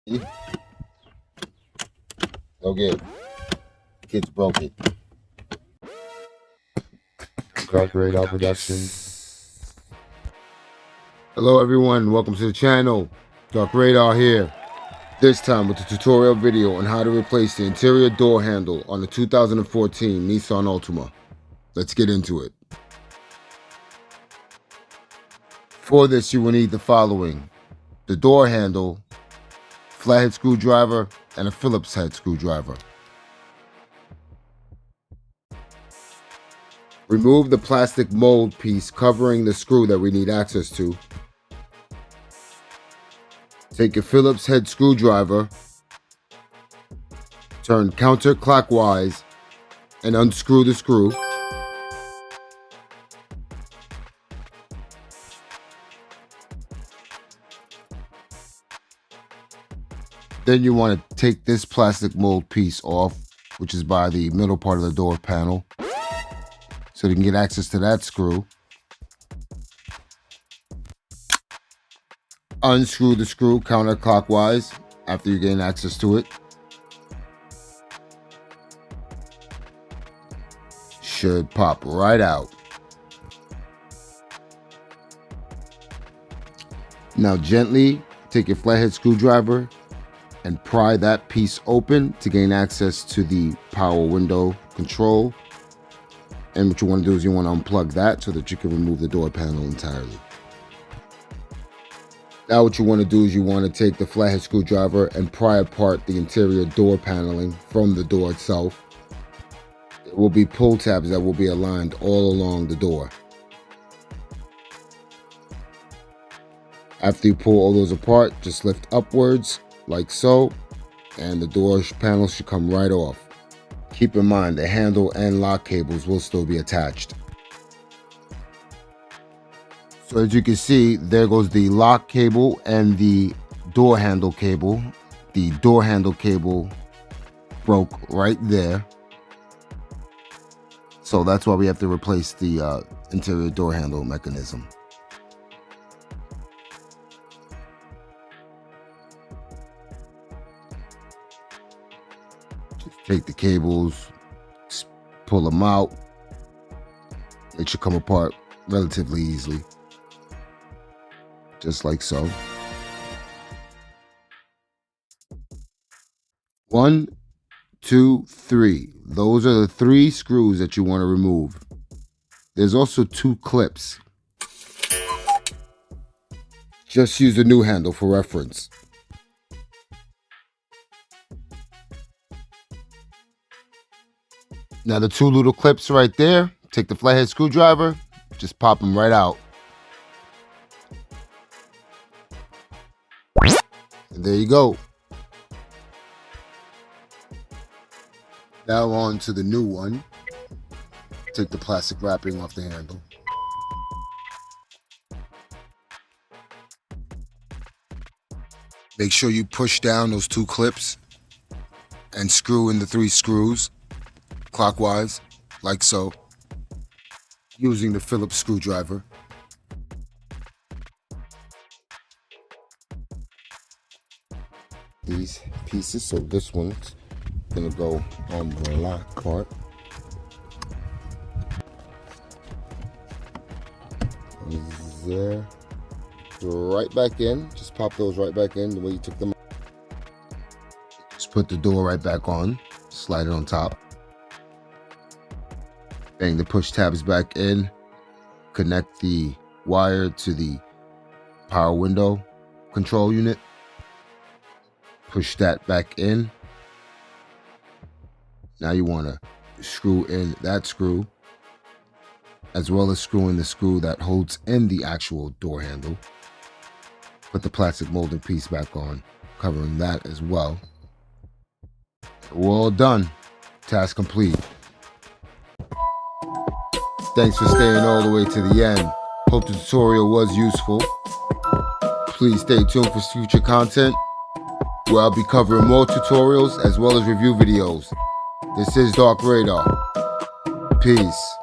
Okay, kids broke it. DarkRadar Productions. Hello everyone, welcome to the channel. DarkRadar here. This time with a tutorial video on how to replace the interior door handle on the 2014 Nissan Altima. Let's get into it. For this you will need the following: the door handle, flathead screwdriver, and a Phillips head screwdriver. Remove the plastic mold piece covering the screw that we need access to. Take a Phillips head screwdriver, turn counterclockwise, and unscrew the screw. Then you want to take this plastic mold piece off, which is by the middle part of the door panel, so you can get access to that screw. Unscrew the screw counterclockwise after you gain access to it. Should pop right out. Now gently take your flathead screwdriver and pry that piece open to gain access to the power window control. And what you want to do is you want to unplug that so that you can remove the door panel entirely. Now what you want to do is you want to take the flathead screwdriver and pry apart the interior door paneling from the door itself. There will be pull tabs that will be aligned all along the door. After you pull all those apart, just lift upwards like so, and the door panel should come right off. Keep in mind the handle and lock cables will still be attached. So as you can see, there goes the lock cable and the door handle cable. The door handle cable broke right there. So that's why we have to replace the interior door handle mechanism. Just take the cables, pull them out. It should come apart relatively easily. Just like so. 1, 2, 3. Those are the 3 screws that you want to remove. There's also 2 clips. Just use the new handle for reference. Now the 2 little clips right there, take the flathead screwdriver, just pop them right out. And there you go. Now on to the new one. Take the plastic wrapping off the handle. Make sure you push down those 2 clips and screw in the 3 screws clockwise, like so, using the Phillips screwdriver. These pieces, so this one's gonna go on the lock part. There, right back in. Just pop those right back in the way you took them out. Just put the door right back on, slide it on top. Bang the push tabs back in, connect the wire to the power window control unit. Push that back in. Now you want to screw in that screw, as well as screw in the screw that holds in the actual door handle. Put the plastic molding piece back on, covering that as well. We're all done. Task complete. Thanks for staying all the way to the end. Hope the tutorial was useful. Please stay tuned for future content, where I'll be covering more tutorials as well as review videos. This is DarkRadar. Peace.